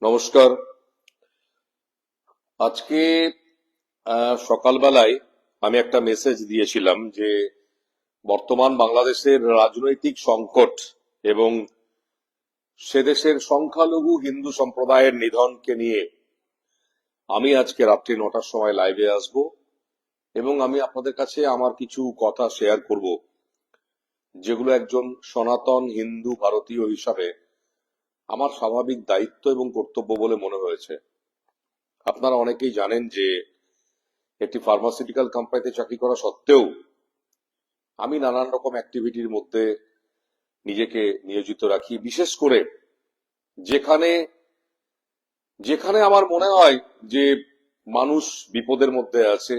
নমস্কার। আজকে সকালবেলায় আমি একটা মেসেজ দিয়েছিলাম যে বর্তমান বাংলাদেশের রাজনৈতিক সংকট এবং সে দেশের সংখ্যালঘু হিন্দু সম্প্রদায়ের নিধনকে নিয়ে আমি আজকে রাত্রি 9টার সময় লাইভে আসব এবং আমি আপনাদের কাছে আমার কিছু কথা শেয়ার করব, যেগুলো একজন সনাতন হিন্দু ভারতীয় হিসাবে আমার স্বাভাবিক দায়িত্ব এবং কর্তব্য বলে মনে হয়েছে। আপনারা অনেকেই জানেন যে একটি ফার্মাসিউটিক্যাল কোম্পানিতে চাকরি করা সত্ত্বেও আমি নানান রকম অ্যাক্টিভিটির মধ্যে নিজেকে নিয়োজিত রাখি, বিশেষ করে যেখানে যেখানে আমার মনে হয় যে মানুষ বিপদের মধ্যে আছে,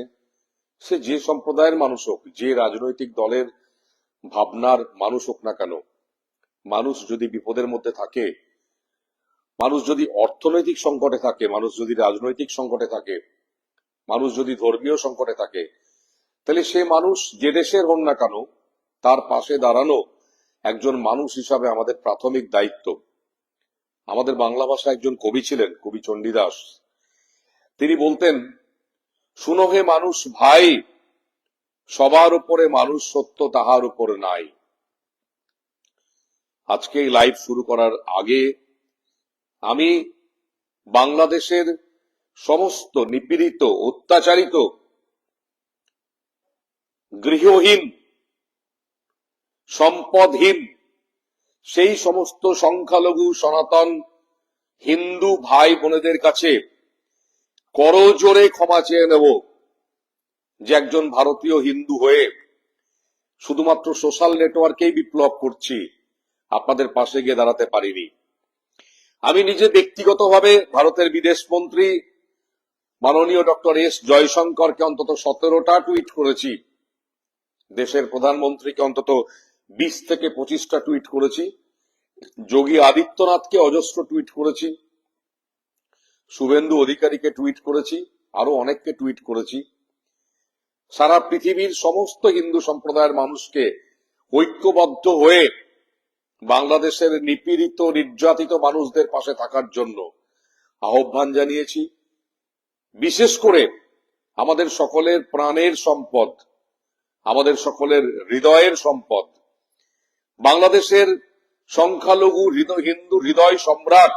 সে যে সম্প্রদায়ের মানুষ হোক, যে রাজনৈতিক দলের ভাবনার মানুষ হোক না কেন, মানুষ যদি বিপদের মধ্যে থাকে, মানুষ যদি অর্থনৈতিক সংকটে থাকে, মানুষ যদি রাজনৈতিক সংকটে থাকে, মানুষ যদি ধর্মীয় সংকটে থাকে, তাহলে সে মানুষ যে দেশের হোক না কেন তার পাশে দাঁড়ানো একজন মানুষ হিসাবে আমাদের প্রাথমিক দায়িত্ব। আমাদের বাংলা ভাষায় একজন কবি ছিলেন, কবি চণ্ডীদাস। তিনি বলতেন, শুনো হে মানুষ ভাই, সবার উপরে মানুষ সত্য, তাহার উপরে নাই। আজকে এই লাইভ শুরু করার আগে আমি বাংলাদেশের সমস্ত নিপীড়িত, অত্যাচারিত, গৃহহীন, সম্পদহীন সেই সমস্ত সংখ্যালঘু সনাতন হিন্দু ভাই বোনেদের কাছে করজোড়ে ক্ষমা চেয়ে নেব যে একজন ভারতীয় হিন্দু হয়ে শুধুমাত্র সোশ্যাল নেটওয়ার্কেই বিপ্লব করছি, আপনাদের পাশে গিয়ে দাঁড়াতে পারিনি। আমি নিজে ব্যক্তিগতভাবে ভারতের বিদেশ মন্ত্রী মাননীয় ডক্টর এস জয়শঙ্করকে অন্তত 17টা টুইট করেছি, দেশের প্রধানমন্ত্রীকে অন্তত 20 থেকে 25টা টুইট করেছি, যোগী আদিত্যনাথকে অজস্র টুইট করেছি, শুভেন্দু অধিকারীকে টুইট করেছি, আরো অনেককে টুইট করেছি। সারা পৃথিবীর সমস্ত হিন্দু সম্প্রদায়ের মানুষকে ঐক্যবদ্ধ হয়ে বাংলাদেশের নিপীড়িত, নির্যাতিত মানুষদের পাশে থাকার জন্য আহ্বান জানিয়েছি। বিশেষ করে আমাদের সকলের প্রাণের সম্পদ, আমাদের সকলের হৃদয়ের সম্পদ, বাংলাদেশের সংখ্যালঘু হিন্দু হৃদয় সম্রাট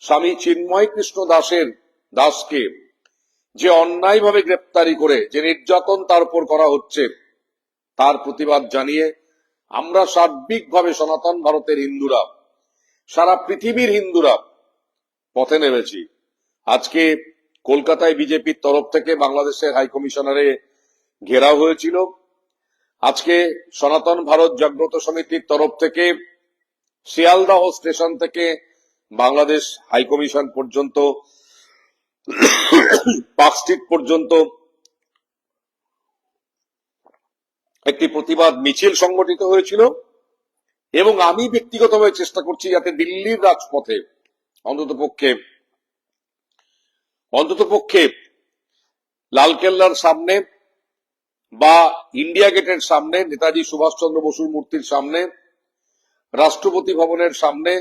স্বামী চিন্ময় কৃষ্ণ দাসকে যে অন্যায়ভাবে গ্রেপ্তারি করে যে নির্যাতন তার উপর করা হচ্ছে, তার প্রতিবাদ জানিয়ে আমরা সার্বিকভাবে সনাতন ভারতের হিন্দুরা, সারা পৃথিবীর হিন্দুরা পথে নেমেছি। আজকে কলকাতায় বিজেপির তরফ থেকে বাংলাদেশের হাইকমিশনারে ঘেরাও হয়েছিল। আজকে সনাতন ভারত জাগ্রত সমিতির তরফ থেকে শিয়ালদহ স্টেশন থেকে বাংলাদেশ হাইকমিশন পর্যন্ত, পার্ক স্ট্রিট পর্যন্ত একটি প্রতিবাদ মিছিল সংগঠিত হয়েছিল এবং আমি ব্যক্তিগতভাবে চেষ্টা করছি যাতে দিল্লির রাজপথে অন্ততপক্ষে লালকেল্লার সামনে বা ইন্ডিয়া গেটের সামনে, নেতাজি সুভাষচন্দ্র বসুর মূর্তির সামনে, রাষ্ট্রপতি ভবনের সামনে,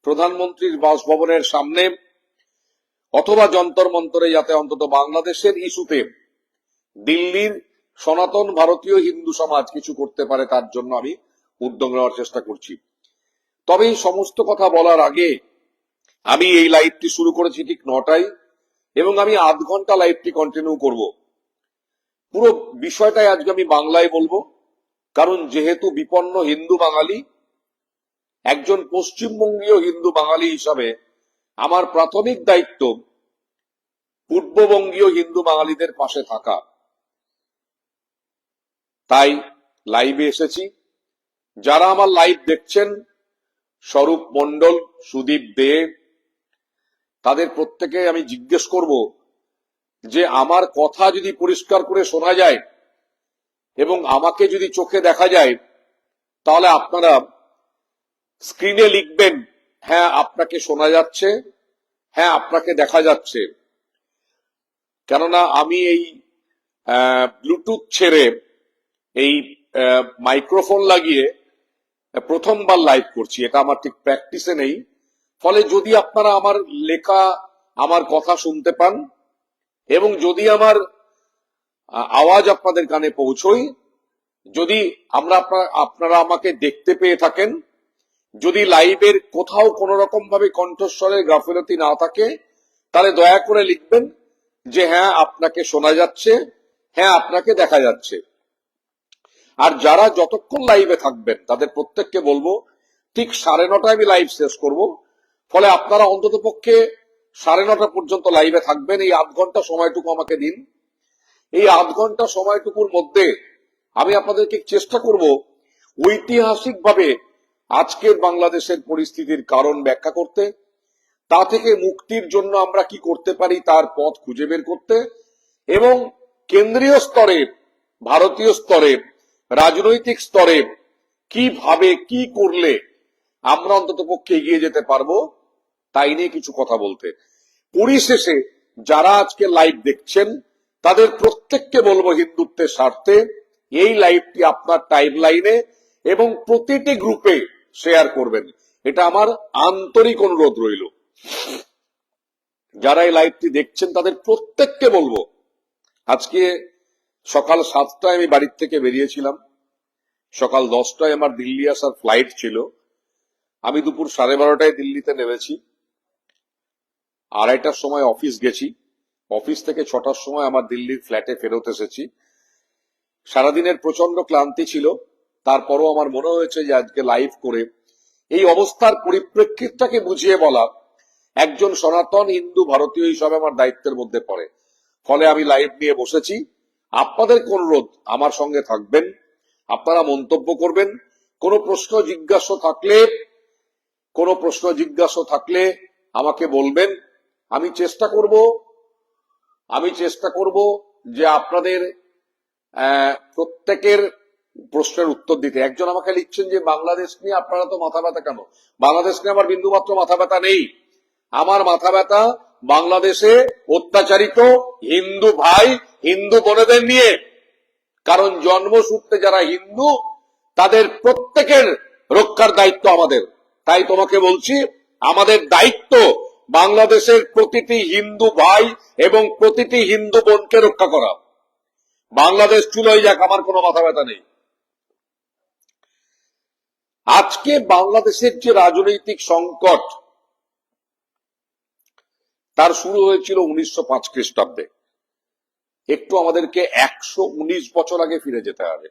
প্রধানমন্ত্রীর বাসভবনের সামনে অথবা যন্তর মন্তরে যাতে অন্তত বাংলাদেশের ইস্যুতে দিল্লির সনাতন ভারতীয় হিন্দু সমাজ কিছু করতে পারে, তার জন্য আমি উদ্যোগ নেওয়ার চেষ্টা করছি। তবে এই সমস্ত কথা বলার আগে আমি এই লাইভটি শুরু করেছি ঠিক 9টায় এবং আমি আধ ঘন্টা লাইভটি কন্টিনিউ করব। পুরো বিষয়টাই আজকে আমি বাংলায় বলবো, কারণ যেহেতু বিপন্ন হিন্দু বাঙালি, একজন পশ্চিমবঙ্গীয় হিন্দু বাঙালি হিসাবে আমার প্রাথমিক দায়িত্ব পূর্ববঙ্গীয় হিন্দু বাঙালিদের পাশে থাকা। তাই লাইভে এসেছি। যারা আমার লাইভ দেখছেন, স্বরূপ মণ্ডল, সুদীপ দে, তাদের প্রত্যেকে আমি জিজ্ঞেস করব যে আমার কথা যদি পরিষ্কার করে শোনা যায় এবং আমাকে যদি চোখে দেখা যায়, তাহলে আপনারা স্ক্রিনে লিখবেন, হ্যাঁ আপনাকে শোনা যাচ্ছে, হ্যাঁ আপনাকে দেখা যাচ্ছে। কেননা আমি এই ব্লুটুথ ছেড়ে এই মাইক্রোফোন লাগিয়ে প্রথমবার লাইভ করছি, এটা আমার ঠিক প্র্যাকটিসে নেই। ফলে যদি আপনারা আমার লেখা, আমার কথা শুনতে পান এবং যদি আমার আওয়াজ আপনাদের কানে পৌঁছয়, যদি আপনারা আমাকে দেখতে পেয়ে থাকেন, যদি লাইভের কোথাও কোনো রকম ভাবে কণ্ঠস্বরের গাফিলতি না থাকে, তাহলে দয়া করে লিখবেন যে হ্যাঁ আপনাকে শোনা যাচ্ছে, হ্যাঁ আপনাকে দেখা যাচ্ছে। আর যারা যতক্ষণ লাইভে থাকবেন তাদের প্রত্যেককে বলবো ঠিক 9:30 আমি লাইভ শেষ করব, ফলে আপনারা অন্তত পক্ষে 9:30 পর্যন্ত লাইভে থাকবেন। এই আধ ঘন্টা সময়টুকু আমাকে দিন। এই আধ ঘন্টা সময়টুকুর মধ্যে আমি আপনাদেরকে চেষ্টা করব ঐতিহাসিকভাবে আজকের বাংলাদেশের পরিস্থিতির কারণ ব্যাখ্যা করতে, তা থেকে মুক্তির জন্য আমরা কি করতে পারি তার পথ খুঁজে বের করতে, এবং কেন্দ্রীয় স্তরে, ভারতীয় স্তরে, রাজনৈতিক স্তরে কিভাবে কি করলে আমরা অন্তত পক্ষে এগিয়ে যেতে পারবো তাই নিয়ে কিছু কথা বলতে। পরিশেষে যারা আজকে লাইভ দেখছেন তাদের প্রত্যেককে বলবো হিন্দুত্বের স্বার্থে এই লাইভটি আপনার টাইম লাইনে এবং প্রতিটি গ্রুপে শেয়ার করবেন, এটা আমার আন্তরিক অনুরোধ রইল। যারা এই লাইভটি দেখছেন তাদের প্রত্যেককে বলবো, আজকে সকাল 7টায় আমি বাড়ির থেকে বেরিয়েছিলাম, সকাল 10টায় আমার দিল্লি আসার ফ্লাইট ছিল, আমি দুপুর 12:30টায় দিল্লিতে নেমেছি, 2:30টার সময় অফিস গেছি, অফিস থেকে 6টার সময় আমার দিল্লির ফ্ল্যাটে ফেরত এসেছি। সারাদিনের প্রচন্ড ক্লান্তি ছিল, তারপরও আমার মনে হয়েছে যে আজকে লাইভ করে এই অবস্থার পরিপ্রেক্ষিতটাকে বুঝিয়ে বলা একজন সনাতন হিন্দু ভারতীয় হিসাবে আমার দায়িত্বের মধ্যে পড়ে। ফলে আমি লাইভ নিয়ে বসেছি। আপনাদের অনুরোধ আমার সঙ্গে থাকবেন, আপনারা মন্তব্য করবেন, কোনো প্রশ্ন জিজ্ঞাসা থাকলে আমাকে বলবেন। আমি চেষ্টা করব যে আপনাদের প্রত্যেকের প্রশ্নের উত্তর দিতে। একজন আমাকে লিখছেন যে বাংলাদেশ নিয়ে আপনারা তো মাথা ব্যথা কেন? বাংলাদেশ নিয়ে আমার বিন্দুমাত্র মাথা ব্যথা নেই। আমার মাথা ব্যথা বাংলাদেশে অত্যাচারিত হিন্দু ভাই, হিন্দু বোনেদের নিয়ে। কারণ জন্মসূত্রে যারা হিন্দু তাদের প্রত্যেকের রক্ষার দায়িত্ব আমাদের। তাই তোমাকে বলছি, আমাদের দায়িত্ব বাংলাদেশের প্রতিটি হিন্দু ভাই এবং প্রতিটি হিন্দু বোনকে রক্ষা করা। বাংলাদেশ চুলোয় যাক, আমার কোনো মাথা ব্যথা নেই। আজকে বাংলাদেশের যে রাজনৈতিক সংকট, তার শুরু হয়েছিল 1905 খ্রিস্টাব্দে। একটু আমাদেরকে 119 বছর আগে ফিরে যেতে হবে।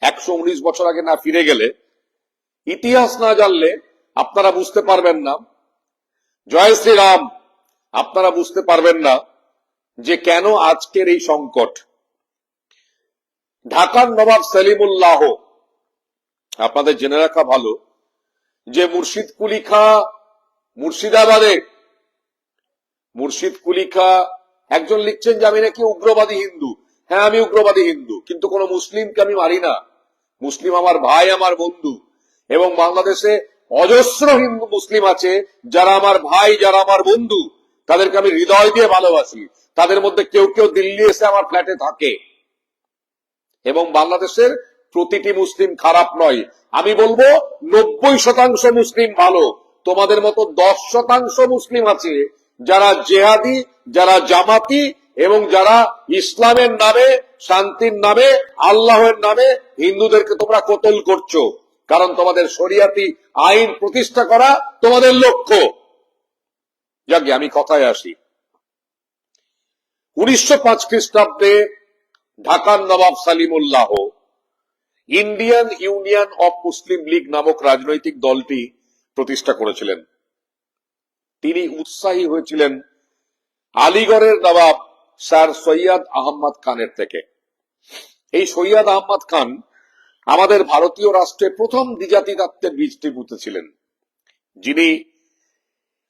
119 বছর আগে না ফিরে গেলে, ইতিহাস না জানলে আপনারা বুঝতে পারবেন না, জয় শ্রীরাম, আপনারা বুঝতে পারবেন না যে কেন আজকের এই সংকট। ঢাকার নবাব সেলিমুল্লাহ, আপনাদের জেনে রাখা ভালো যে মুর্শিদ কুলি খাঁ মুর্শিদাবাদে, মুর্শিদ কুলি খাঁ একজন লিখছেন যে আমি নাকি উগ্রবাদী হিন্দু। হ্যাঁ, আমি উগ্রবাদী হিন্দু, কিন্তু কোন মুসলিমকে আমি মারি না। মুসলিম আমার ভাই, আমার বন্ধু, এবং বাংলাদেশে অজস্র হিন্দু মুসলিম আছে যারা আমার ভাই, যারা আমার বন্ধু, তাদেরকে আমি হৃদয় দিয়ে ভালোবাসি। তাদের মধ্যে কেউ কেউ দিল্লি এসে আমার ফ্ল্যাটে থাকে। এবং বাংলাদেশের প্রতিটি মুসলিম খারাপ নয়। আমি বলবো 90% মুসলিম ভালো। তোমাদের মতো 10% মুসলিম আছে যারা জেহাদি, যারা জামাতি, এবং যারা ইসলামের নামে, শান্তির নামে, আল্লাহের নামে হিন্দুদেরকে তোমরা কতল করছো। কারণ তোমাদের শরিয়াতি আইন প্রতিষ্ঠা করা তোমাদের লক্ষ্য। যাকে আমি কথায় আসি, 1905 খ্রিস্টাব্দে ঢাকার নবাব Salimullah Indian union of Muslim league নামক রাজনৈতিক দলটি প্রতিষ্ঠা করেছিলেন। তিনি উৎসাহী হয়েছিলেন আলিগড়ের নবাব স্যার সৈয়দ আহমদ খানের থেকে। এই সৈয়দ আহমদ খান আমাদের ভারতীয় রাষ্ট্রে প্রথম দ্বিজাতি তত্ত্বের বীজটি পুঁতেছিলেন, যিনি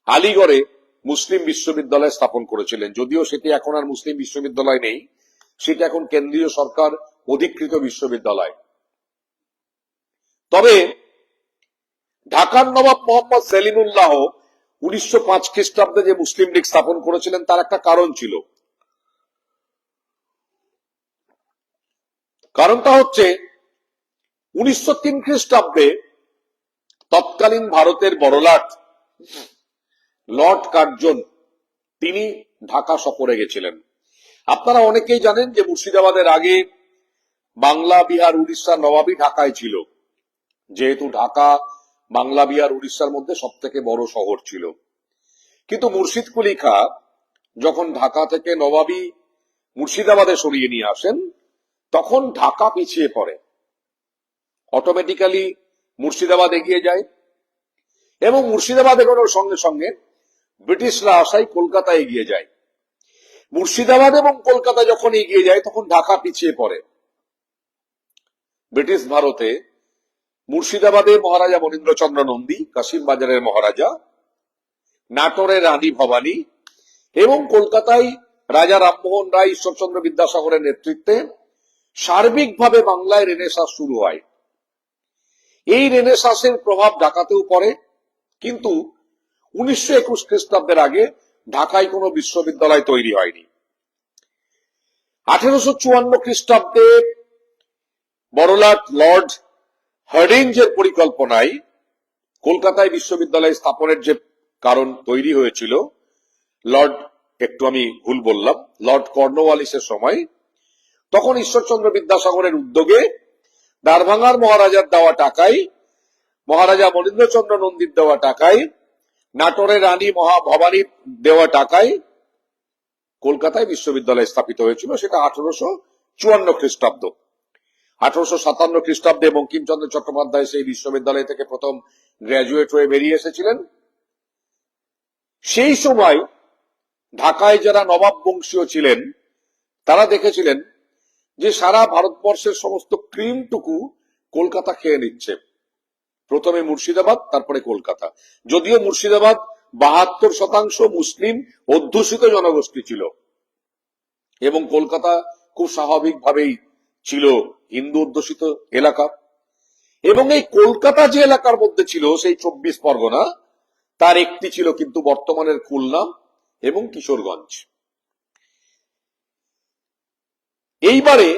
আলিগড়ে মুসলিম বিশ্ববিদ্যালয় স্থাপন করেছিলেন। যদিও সেটি এখন আর মুসলিম বিশ্ববিদ্যালয় নেই, সেটা এখন কেন্দ্রীয় সরকার অধিকৃত বিশ্ববিদ্যালয়। তবে ঢাকার নবাব মোহাম্মদ সেলিমুল্লাহ 1905 খ্রিস্টাব্দে যে মুসলিম লীগ স্থাপন করেছিলেন তার একটা কারণ ছিল। কারণটা হচ্ছে 1903 খ্রিস্টাব্দে তৎকালীন ভারতের বড়লাট লর্ড কার্জন তিনি ঢাকা সফরে গেছিলেন। আপনারা অনেকেই জানেন যে মুর্শিদাবাদের আগে বাংলা, বিহার, উড়িষ্যার নবাবী ঢাকায় ছিল, যেহেতু ঢাকা বাংলা, বিহার, উড়িষ্যার মধ্যে সব থেকে বড় শহর ছিল। কিন্তু মুর্শিদ কুলি খাঁ যখন ঢাকা থেকে নবাবী মুর্শিদাবাদে সরিয়ে নিয়ে আসেন, তখন ঢাকা পিছিয়ে পড়ে, অটোমেটিক্যালি মুর্শিদাবাদ এগিয়ে যায় এবং মুর্শিদাবাদ এগোনোর সঙ্গে সঙ্গে ব্রিটিশরা আসায় কলকাতা এগিয়ে যায়। মুর্শিদাবাদ এবং কলকাতা যখন এগিয়ে যায় তখন ঢাকা পিছিয়ে পড়ে। ব্রিটিশ ভারতে মুর্শিদাবাদে মহারাজা মনীন্দ্রচন্দ্র নন্দী, কাশিম বাজারের মহারাজা, নাটোরে রানী ভবানী এবং কলকাতায় রাজা রামমোহন রায়, ঈশ্বরচন্দ্র বিদ্যাসাগরের নেতৃত্বে সার্বিকভাবে বাংলায় রেনেসাঁস শুরু হয়। এই রেনেসাঁসের প্রভাব ঢাকাতেও পড়ে, কিন্তু 1921 খ্রিস্টাব্দের আগে ঢাকায় কোনো বিশ্ববিদ্যালয় তৈরি হয়নি। 1854 খ্রিস্টাব্দে বড়লাট লর্ড হার্ডিঞ্জের পরিকল্পনায় কলকাতায় বিশ্ববিদ্যালয় স্থাপনের যে কারণ তৈরি হয়েছিল, আমি ভুল বললাম, লর্ড কর্নওয়ালিসের সময়, তখন ঈশ্বরচন্দ্র বিদ্যাসাগরের উদ্যোগে দ্বারভাঙার মহারাজার দেওয়া টাকায়, মহারাজা মনীন্দ্রচন্দ্র নন্দীর দেওয়া টাকায়, নাটোরের রানী ভবানীর দেওয়া টাকায় কলকাতায় বিশ্ববিদ্যালয় স্থাপিত হয়েছিল। সেটা 1854 খ্রিস্টাব্দ। 1857 খ্রিস্টাব্দে বঙ্কিমচন্দ্র চট্টোপাধ্যায় সেই বিশ্ববিদ্যালয় থেকে প্রথম গ্র্যাজুয়েট হয়ে বেরিয়ে এসেছিলেন। সেই সময় ঢাকায় যারা নবাব বংশীয় ছিলেন তারা দেখেছিলেন যে সারা ভারতবর্ষের সমস্ত ক্রিমটুকু কলকাতা খেয়ে নিচ্ছে। প্রথমে মুর্শিদাবাদ, তারপরে কলকাতা। যদিও মুর্শিদাবাদ 72% মুসলিম অধ্যুষিত জনগোষ্ঠী ছিল এবং কলকাতা খুব স্বাভাবিকভাবেই ছিল হিন্দু অধ্যুষিত এলাকা। এবং এই কলকাতা যে এলাকার মধ্যে ছিল সেই 24 পরগনা, তার একটি ছিল কিন্তু বর্তমানের খুলনা এবং কিশোরগঞ্জ। এইবারে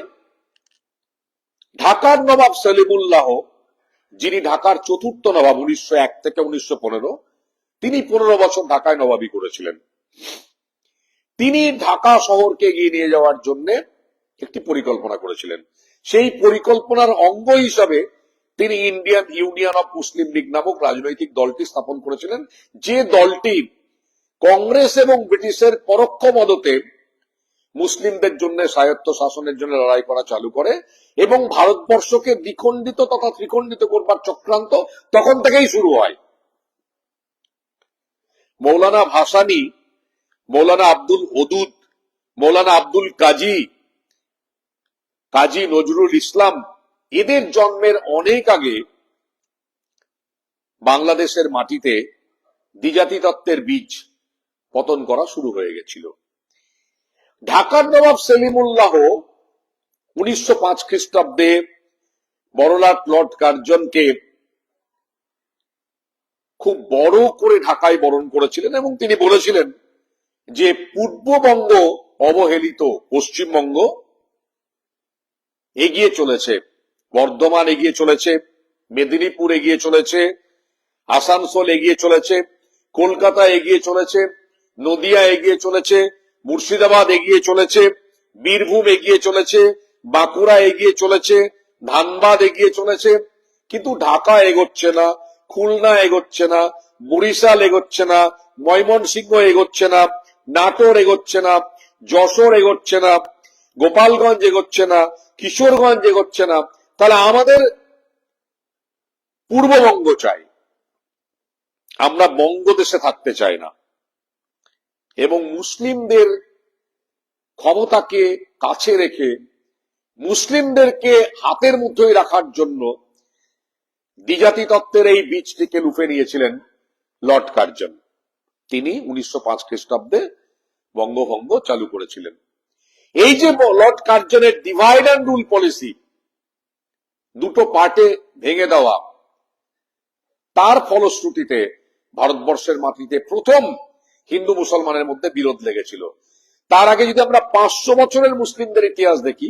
ঢাকার নবাব সলিমুল্লাহ, যিনি ঢাকার চতুর্থ নবাব 1901 থেকে 1915, তিনি 15 বছর ঢাকায় নবাবী করেছিলেন। তিনি ঢাকা শহরকে এগিয়ে নিয়ে যাওয়ার জন্য একটি পরিকল্পনা করেছিলেন। সেই পরিকল্পনার অঙ্গ হিসাবে তিনি Indian union of Muslim league নামক রাজনৈতিক দলটি স্থাপন করেছিলেন, যে দলটি কংগ্রেস এবং ব্রিটিশের পরোক্ষ মদতে মুসলিমদের জন্য স্বায়ত্ত শাসনের জন্য লড়াই করা চালু করে এবং ভারতবর্ষকে দ্বিখণ্ডিত তথা ত্রিখণ্ডিত করবার চক্রান্ত তখন থেকেই শুরু হয়। মৌলানা ভাসানী, মৌলানা আব্দুল ওদুদ, মৌলানা আব্দুল কাজী, কাজী নজরুল ইসলাম, এদের জন্মের অনেক আগে বাংলাদেশের মাটিতে দ্বিজাতি তত্ত্বের বীজ পতন করা শুরু হয়ে গেছিল। ঢাকার নবাব সলিমুল্লাহ 1905 খ্রিস্টাব্দে বড়লাট লর্ড কার্জনকে খুব বড় করে ঢাকায় বরণ করেছিলেন এবং তিনি বলেছিলেন যে পূর্ববঙ্গ অবহেলিত, পশ্চিমবঙ্গ এগিয়ে চলেছে, বর্ধমান এগিয়ে চলেছে, মেদিনীপুর এগিয়ে চলেছে, আসানসোল এগিয়ে চলেছে, কলকাতা এগিয়ে চলেছে, নদিয়া এগিয়ে চলেছে, মুর্শিদাবাদ এগিয়ে চলেছে, বীরভূম এগিয়ে চলেছে, বাঁকুড়া এগিয়ে চলেছে, ধানবাদ এগিয়ে চলেছে, কিন্তু ঢাকা এগোচ্ছে না, খুলনা এগোচ্ছে না, বরিশাল এগোচ্ছে না, ময়মনসিংহ এগোচ্ছে না, নাটোর এগোচ্ছে না, যশোর এগোচ্ছে না, গোপালগঞ্জ এগোচ্ছে না, কিশোরগঞ্জ এগোচ্ছে না। তাহলে আমাদের পূর্ববঙ্গ চাই, আমরা বঙ্গদেশে থাকতে চাই না। এবং মুসলিমদের ক্ষমতাকে কাছে রেখে মুসলিমদেরকে হাতের মুঠোয় রাখার জন্য দ্বিজাতি তত্ত্বের এই বীজটিকে লুফে নিয়েছিলেন লর্ড কার্জন। তিনি 1905 খ্রিস্টাব্দে বঙ্গভঙ্গ চালু করেছিলেন। এই যে লর্ড কার্জনের ডিভাইড অ্যান্ড রুল পলিসি, দুটো পার্টে ভেঙে দেওয়া, তার ফলশ্রুতিতে ভারতবর্ষের মাটিতে প্রথম হিন্দু মুসলমানের মধ্যে বিরোধ লেগেছিল। তার আগে যদি আমরা 500 বছরের মুসলিমদের ইতিহাস দেখি,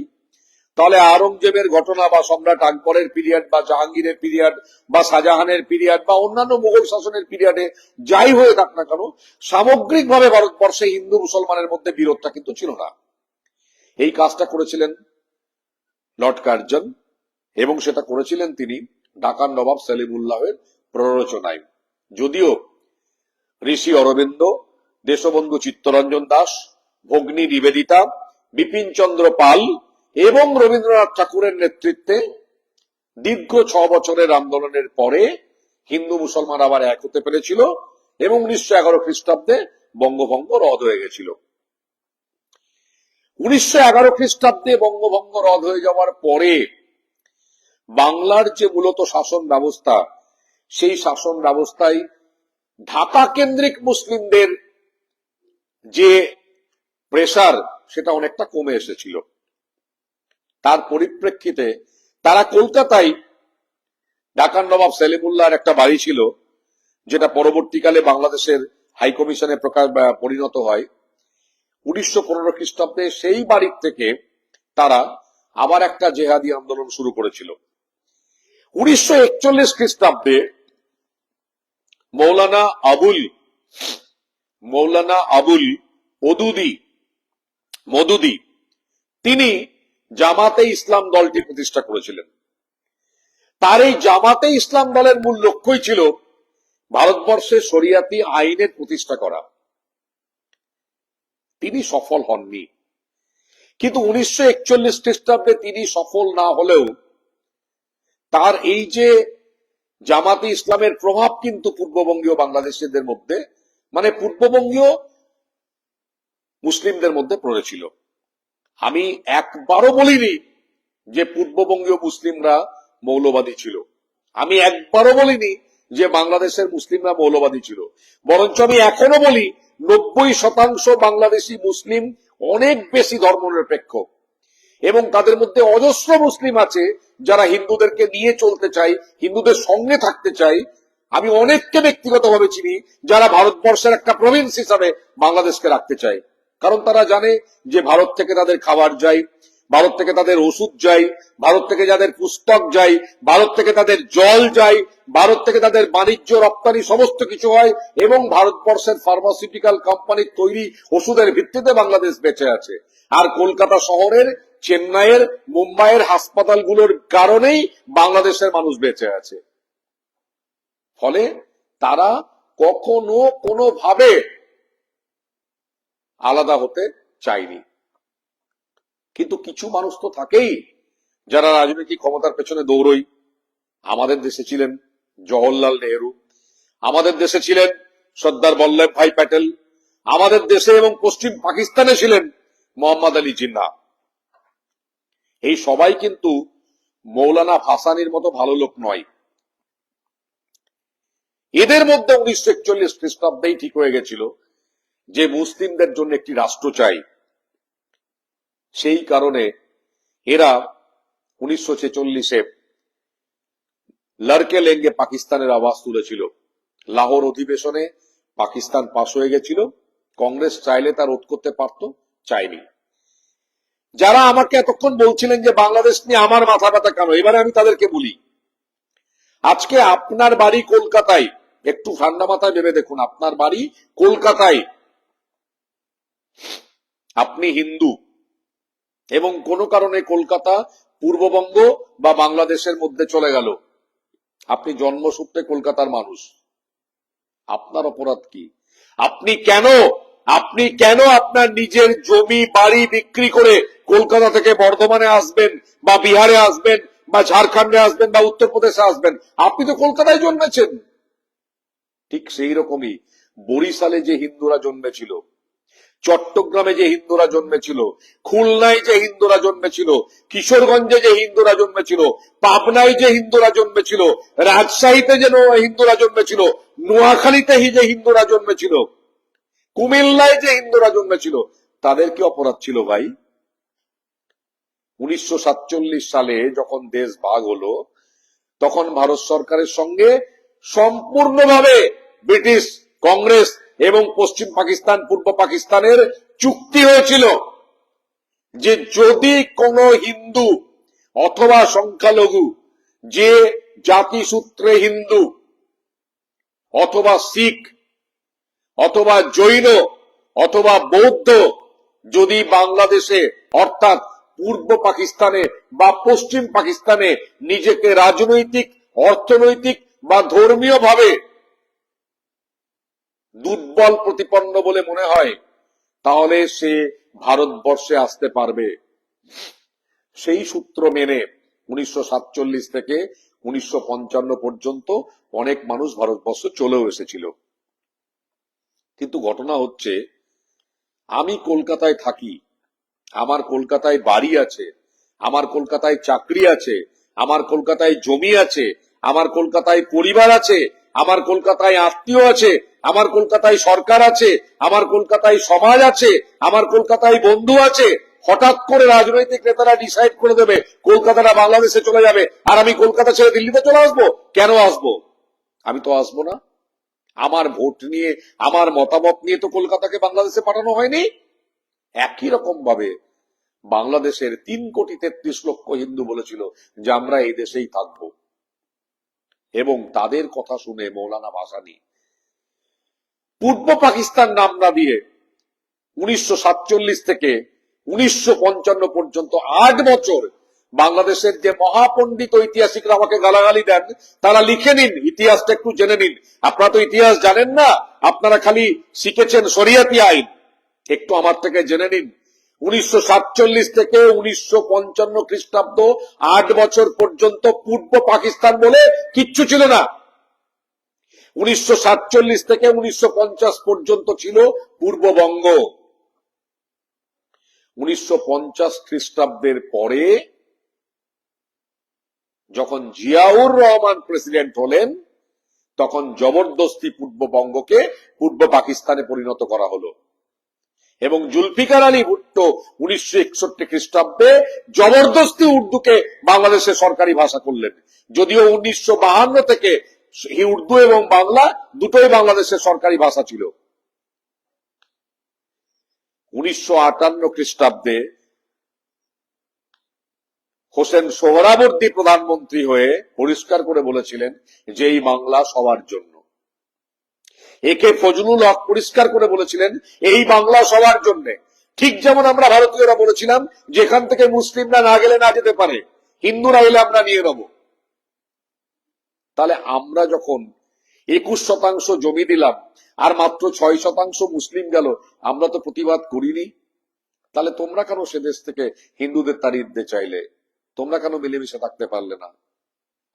তাহলে আওরঙ্গজেবের ঘটনা বা সম্রাট আকবরের পিরিয়ড বা জাহাঙ্গীরের পিরিয়ড বা শাহজাহানের পিরিয়ড বা অন্যান্য মুঘল শাসনের পিরিয়ডে যাই হয়ে থাক না কেন, সামগ্রিকভাবে ভারতবর্ষে হিন্দু মুসলমানের মধ্যে বিরোধটা কিন্তু ছিল না। এই কাজটা করেছিলেন লর্ড কার্জন, এবং সেটা করেছিলেন তিনি ঢাকার নবাব সেলিমুল্লাহের প্ররোচনায়। যদিও ঋষি অরবিন্দ, দেশবন্ধু চিত্তরঞ্জন দাস, ভগ্নী নিবেদিতা, বিপিন চন্দ্র পাল এবং রবীন্দ্রনাথ ঠাকুরের নেতৃত্বে দীর্ঘ 6 বছরের আন্দোলনের পরে হিন্দু মুসলমান আবার এক হতে পেরেছিল এবং 1911 খ্রিস্টাব্দে বঙ্গভঙ্গ রদ হয়ে গেছিল। 1911 খ্রিস্টাব্দে বঙ্গভঙ্গ রদ হয়ে যাওয়ার পরে বাংলার যে মূলত শাসন ব্যবস্থা, সেই শাসন ব্যবস্থায় ঢাকা কেন্দ্রিক মুসলিমদের যে প্রেসার সেটা অনেকটা কমে এসেছিল। তার পরিপ্রেক্ষিতে তারা কলকাতায় ঢাকার নবাব সেলিমুল্লাহর একটা বাড়ি ছিল, যেটা পরবর্তীকালে বাংলাদেশের হাইকমিশনে পরিণত হয়। 1915 খ্রিস্টাব্দে সেই বাড়ির থেকে তারা আবার একটা জেহাদি আন্দোলন শুরু করেছিল। 1941 খ্রিস্টাব্দে মৌলানা আবুল মদুদি তিনি জামাতে ইসলাম দলটি প্রতিষ্ঠা করেছিলেন। তার এই জামাতে ইসলাম দলের মূল লক্ষ্যই ছিল ভারতবর্ষে শরিয়াতি আইনের প্রতিষ্ঠা করা। তিনি সফল হননি, কিন্তু 1941 খ্রিস্টাব্দে তিনি সফল না হলেও তার এই যে জামাতে ইসলামের প্রভাব কিন্তু পূর্ববঙ্গীয় বাংলাদেশিদের মধ্যে, মানে পূর্ববঙ্গীয় মুসলিমদের মধ্যে পড়েছিল। আমি একবারও বলিনি যে পূর্ববঙ্গীয় মুসলিমরা মৌলবাদী ছিল, আমি একবারও বলিনি যে বাংলাদেশের মুসলিমরা মৌলবাদী ছিল, বরঞ্চ আমি এখনো বলি 90% বাংলাদেশি মুসলিম অনেক বেশি ধর্মনিরপেক্ষ, এবং তাদের মধ্যে অজস্র মুসলিম আছে যারা হিন্দুদেরকে নিয়ে চলতে চায়, হিন্দুদের সঙ্গে থাকতে চায়। আমি অনেককে ব্যক্তিগতভাবে চিনি যারা ভারতবর্ষের একটা প্রভিন্স হিসাবে বাংলাদেশকে রাখতে চায়, কারণ তারা জানে যে ভারত থেকে তাদের খাবার যায়, ভারত থেকে তাদের ওষুধ যায়, ভারত থেকে যাদের পুস্তক যায়, ভারত থেকে তাদের জল যায়, ভারত থেকে তাদের বাণিজ্য রপ্তানি সমস্ত কিছু হয়, এবং ভারতবর্ষের ফার্মাসিউটিক্যাল কোম্পানির তৈরি ওষুধের ভিত্তিতে বাংলাদেশ বেঁচে আছে। আর কলকাতা শহরের, চেন্নাইয়ের, মুম্বাইয়ের হাসপাতালগুলোর কারণেই বাংলাদেশের মানুষ বেঁচে আছে। ফলে তারা কখনো কোনোভাবে আলাদা হতে চায়নি। কিন্তু কিছু মানুষ তো থাকেই যারা রাজনৈতিক ক্ষমতার পেছনে দৌড়ই। আমাদের দেশে ছিলেন জওহরলাল নেহরু, আমাদের দেশে ছিলেন সর্দার বল্লভ ভাই প্যাটেল, আমাদের দেশে এবং পশ্চিম পাকিস্তানে ছিলেন মোহাম্মদ আলী জিন্নাহ। এই সবাই কিন্তু মৌলানা ভাসানীর মতো ভালো লোক নয়। এদের মধ্যে 1941 খ্রিস্টাব্দেই ঠিক হয়ে গেছিল যে মুসলিমদের জন্য একটি রাষ্ট্র চাই। সেই কারণে এরা 1946-এ লড়কে লেঙ্গে পাকিস্তানের আওয়াজ তুলেছিল। লাহোর অধিবেশনে পাকিস্তান পাশ হয়ে গেছিল, কংগ্রেস চাইলে তা রোধ করতে পারত, চাইনি। যারা আমাকে এতক্ষণ বলছিলেন যে বাংলাদেশ নিয়ে আমার মাথা ব্যথা কেন, এবারে আমি তাদেরকে বলি, আজকে আপনার বাড়ি কলকাতায়, একটু ঠান্ডা মাথায় ভেবে দেখুন, আপনার বাড়ি কলকাতায়, আপনি হিন্দু এবং কোনো কারণে কলকাতা পূর্ববঙ্গ বা বাংলাদেশের মধ্যে চলে গেল, আপনি জন্মসূত্রে কলকাতার মানুষ, আপনার অপরাধ কি? আপনি কেন আপনার নিজের জমি বাড়ি বিক্রি করে কলকাতা থেকে বর্ধমানে আসবেন বা বিহারে আসবেন বা ঝাড়খণ্ডে আসবেন বা উত্তরপ্রদেশে আসবেন? আপনি তো কলকাতায় জন্মেছেন। ঠিক সেই রকমই বরিশালে যে হিন্দুরা জন্মেছিল, চট্টগ্রামে যে হিন্দুরা জন্মেছিল, খুলনায় যে হিন্দুরা জন্মেছিল, কিশোরগঞ্জে যে হিন্দুরা জন্মেছিল, পাবনায় যে হিন্দুরা জন্মেছিল, রাজশাহীতে যে হিন্দুরা জন্মেছিল, নোয়াখালীতে যে হিন্দুরা জন্মেছিল, কুমিল্লায় যে হিন্দুরা জন্মেছিল, তাদের কি অপরাধ ছিল ভাই? 1947 সালে যখন দেশ ভাগ হলো, তখন ভারত সরকারের সঙ্গে সম্পূর্ণভাবে ব্রিটিশ, কংগ্রেস এবং পশ্চিম পাকিস্তান, পূর্ব পাকিস্তানের চুক্তি হয়েছিল যে যদি কোনো হিন্দু অথবা সংখ্যালঘু, যে জাতিসূত্রে হিন্দু অথবা শিখ অথবা জৈন অথবা বৌদ্ধ, যদি বাংলাদেশে অর্থাৎ পূর্ব পাকিস্তানে বা পশ্চিম পাকিস্তানে নিজেকে রাজনৈতিক, অর্থনৈতিক বা ধর্মীয় ভাবে দুর্বল প্রতিপন্ন বলে মনে হয়, তাহলে সে ভারতবর্ষে আসতে পারবে। সেই সূত্র মেনে 1947 থেকে 1955 পর্যন্ত অনেক মানুষ ভারতবর্ষ চলেও এসেছিল। কিন্তু ঘটনা হচ্ছে, আমি কলকাতায় থাকি, আমার কলকাতায় বাড়ি আছে, আমার কলকাতায় চাকরি আছে, আমার কলকাতায় জমি আছে, আমার কলকাতায় পরিবার আছে, আমার কলকাতায় আত্মীয় আছে, আমার কলকাতায় সরকার আছে, আমার কলকাতায় সমাজ আছে, আমার কলকাতায় বন্ধু আছে। হঠাৎ করে রাজনৈতিক নেতারা ডিসাইড করে দেবে কলকাতাটা বাংলাদেশে চলে যাবে, আর আমি কলকাতা ছেড়ে দিল্লিতে চলে আসবো। কেন আসবো? আমি তো আসবো না। আমার ভোট নিয়ে, আমার মতামত নিয়ে তো কলকাতাকে বাংলাদেশে পাঠানো হয়নি। একই রকম ভাবে বাংলাদেশের 3,33,00,000 হিন্দু বলেছিল যে আমরা এই দেশেই থাকবো, এবং তাদের কথা শুনে মৌলানা ভাসানী পূর্ব পাকিস্তান নাম না দিয়ে 1947 থেকে 1955 পর্যন্ত 8 বছর বাংলাদেশের যে মহাপণ্ডিত ঐতিহাসিকরা আমাকে গালাগালি দেন, তারা লিখে নিন, ইতিহাসটা একটু জেনে নিন। আপনারা তো ইতিহাস জানেন না, আপনারা খালি শিখেছেন শরিয়াতি আইন। একটু আমার থেকে জেনে নিন। 1947 থেকে 1955 খ্রিস্টাব্দ 8 বছর পর্যন্ত পূর্ব পাকিস্তান বলে কিচ্ছু ছিল না। 1947 থেকে 1950 পর্যন্ত ছিল পূর্ববঙ্গ। 1950 খ্রিস্টাব্দের পরে যখন জিয়াউর রহমান প্রেসিডেন্ট হলেন, তখন জবরদস্তি পূর্ববঙ্গকে পূর্ব পাকিস্তানে পরিণত করা হলো, এবং জুলফিকার আলী ভুট্টো 1961 খ্রিস্টাব্দে জবরদস্তি উর্দুকে বাংলাদেশের সরকারি ভাষা করলেন। যদিও 1952 থেকে উর্দু এবং বাংলা দুটোই বাংলাদেশের সরকারি ভাষা ছিল। 1958 খ্রিস্টাব্দে হোসেন সোহরাবর্দী প্রধানমন্ত্রী হয়ে পরিষ্কার করে বলেছিলেন যে এই বাংলা সবার জন্য। একে ফজলুল হক পরিষ্কার করে বলেছিলেন এই বাংলা সবার জন্য। ঠিক যেমন আমরা ভারতীয়রা বলেছিলাম যেখান থেকে মুসলিমরা না গেলে না যেতে পারে, হিন্দুরা এলে আমরা নিয়ে নেব। তাহলে আমরা যখন 21% জমি দিলাম আর মাত্র 6% মুসলিম গেল, আমরা তো প্রতিবাদ করিনি। তাহলে তোমরা কেন সে দেশ থেকে হিন্দুদের তাড়িয়ে দিতে চাইলে? তোমরা কেন মিলেমিশে থাকতে পারলে না?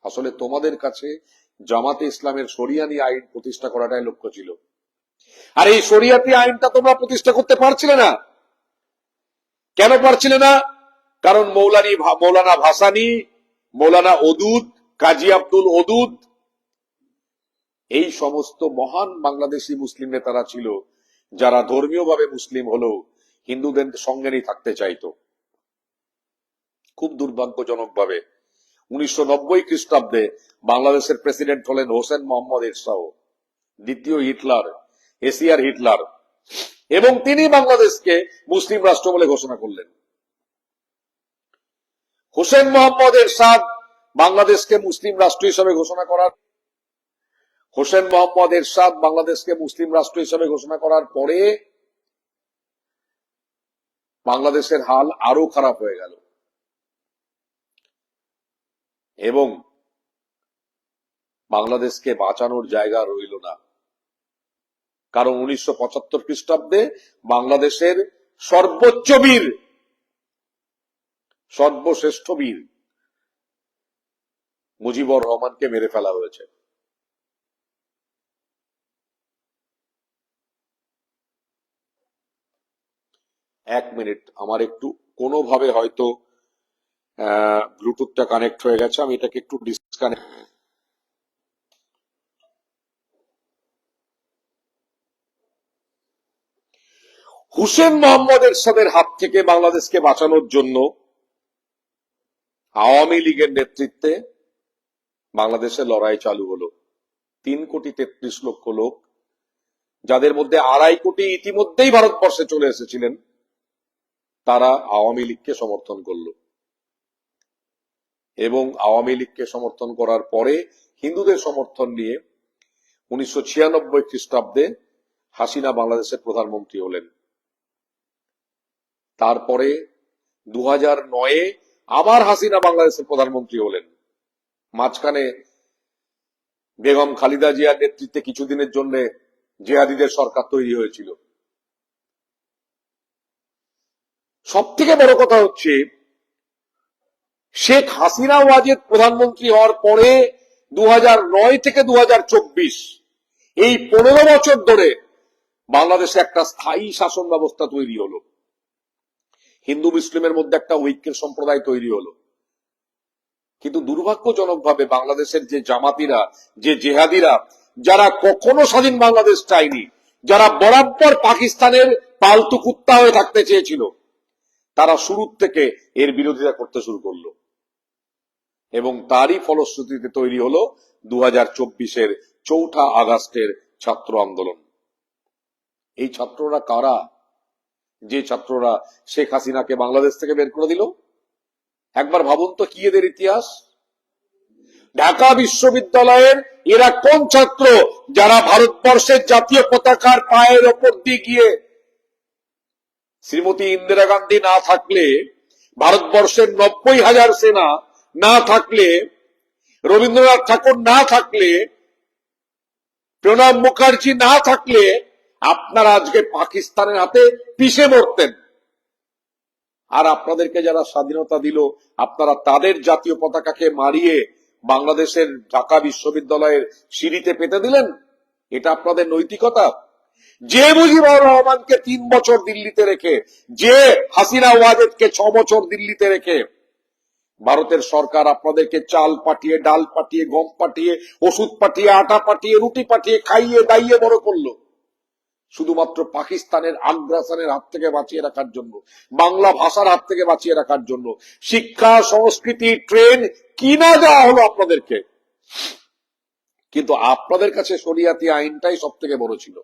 আসলে তোমাদের কাছে জামাতে ইসলামের শরিয়ানি আইন প্রতিষ্ঠা করাটাই লক্ষ্য ছিল, আর এই শরিয়াতি আইনটা তোমরা প্রতিষ্ঠা করতে পারছিলে না। কেন পারছিলে না? কারণ মৌলানা ভাসানী, মৌলানা ওদুদ, কাজী আব্দুল ওদুদ, এই সমস্ত মহান বাংলাদেশি মুসলিম নেতারা ছিল যারা ধর্মীয়ভাবে মুসলিম হলেও হিন্দুদের সঙ্গে নিয়ে থাকতে চাইতো। খুব দুর্ভাগ্যজনক ভাবে 1990 খ্রিস্টাব্দে বাংলাদেশের প্রেসিডেন্ট হলেন হোসেন মোহাম্মদ এরশাহ, দ্বিতীয় হিটলার, এশিয়ার হিটলার, এবং তিনি বাংলাদেশকে মুসলিম রাষ্ট্র বলে ঘোষণা করলেন। হোসেন মোহাম্মদ এরশাদ বাংলাদেশকে মুসলিম রাষ্ট্র হিসেবে ঘোষণা করার হোসেন মোহাম্মদ এরশাদ বাংলাদেশকে মুসলিম রাষ্ট্র হিসেবে ঘোষণা করার পরে বাংলাদেশের হাল আরো খারাপ হয়ে গেল, এবং বাংলাদেশকে বাঁচানোর জায়গা রইল না। কারণ 1975 খ্রিস্টাব্দে বাংলাদেশের সর্বোচ্চ বীর, সর্বশ্রেষ্ঠ বীর মুজিবুর রহমানকে মেরে ফেলা হয়েছে। এক মিনিট, আমার একটু কোনোভাবে হয়তো ব্লুটুথটা কানেক্ট হয়ে গেছে, আমি এটাকে একটু ডিসকানেক্ট। হুসেন মোহাম্মদ এরশাদের হাত থেকে বাংলাদেশকে বাঁচানোর জন্য আওয়ামী লীগের নেতৃত্বে বাংলাদেশে লড়াই চালু হলো। 3,33,00,000 লোক, যাদের মধ্যে 2.5 কোটি ইতিমধ্যেই ভারতবর্ষে চলে এসেছিলেন, তারা আওয়ামী লীগকে সমর্থন করলো এবং আওয়ামী লীগকে সমর্থন করার পরে হিন্দুদের সমর্থন নিয়ে 1996 খ্রিস্টাব্দে হাসিনা বাংলাদেশের প্রধানমন্ত্রী হলেন। তারপরে 2009-এ আবার হাসিনা বাংলাদেশের প্রধানমন্ত্রী হলেন। মাঝখানে বেগম খালেদা জিয়ার নেতৃত্বে কিছুদিনের জন্য জেহাদিদের সরকার তৈরি হয়েছিল। সব থেকে বড় কথা হচ্ছে শেখ হাসিনা ওয়াজেদ প্রধানমন্ত্রী হওয়ার পরে 2009 থেকে 2024 এই 15 বছর ধরে বাংলাদেশে একটা স্থায়ী শাসন ব্যবস্থা তৈরি হলো, হিন্দু মুসলিমের মধ্যে একটা ঐক্যের সম্প্রদায় তৈরি হলো। কিন্তু দুর্ভাগ্যজনকভাবে বাংলাদেশের যে জামাতিরা, যে জেহাদিরা, যারা কখনো স্বাধীন বাংলাদেশ চায়নি, যারা বরাবর পাকিস্তানের পালতু কুত্তা হয়ে থাকতে চেয়েছিল, তারা শুরু থেকে এর বিরোধিতা করতে শুরু করলো এবং তারই ফলশ্রুতিতে তৈরি হলো 2024-এর 4 আগস্টের ছাত্র আন্দোলন। এই ছাত্ররা কারা? যে ছাত্ররা শেখ হাসিনাকে বাংলাদেশ থেকে বের করে দিল। একবার ভাবুন তো কি এদের ইতিহাস। ঢাকা বিশ্ববিদ্যালয়ের এরা কোন ছাত্র যারা ভারতবর্ষের জাতীয় পতাকার পায়ের ওপর দিয়ে গিয়ে শ্রীমতী ইন্দিরা গান্ধী না থাকলে, ভারতবর্ষের 90,000 সেনা না থাকলে, রবীন্দ্রনাথ ঠাকুর না থাকলে, প্রণব মুখার্জি না থাকলে আপনারা আজকে পাকিস্তানের হাতে পিষে মরতেন। আর আপনাদেরকে যারা স্বাধীনতা দিল, আপনারা তাদের জাতীয় পতাকাকে মারিয়ে বাংলাদেশের ঢাকা বিশ্ববিদ্যালয়ের সিঁড়িতে পেতে দিলেন। এটা আপনাদের নৈতিকতা? যে মুজিবুর রহমানকে 3 বছর দিল্লিতে রেখে, যে হাসিনা ওয়াজেদকে 6 বছর দিল্লিতে রেখে ভারতের সরকার আপনাদেরকে চাল পাঠিয়ে, ডাল পাঠিয়ে, গম পাঠিয়ে, ওষুধ পাঠিয়ে, আটা পাঠিয়ে, রুটি পাঠিয়ে খাইয়ে দাইয়ে বড় করলো, শুধুমাত্র পাকিস্তানের আগ্রাসনের হাত থেকে বাঁচিয়ে রাখার জন্য, বাংলা ভাষার হাত থেকে বাঁচিয়ে রাখার জন্য। শিক্ষা, সংস্কৃতি, ট্রেন কিনা দেওয়া হলো আপনাদেরকে, কিন্তু আপনাদের কাছে শরিয়াতি আইনটাই সব থেকে বড় ছিল।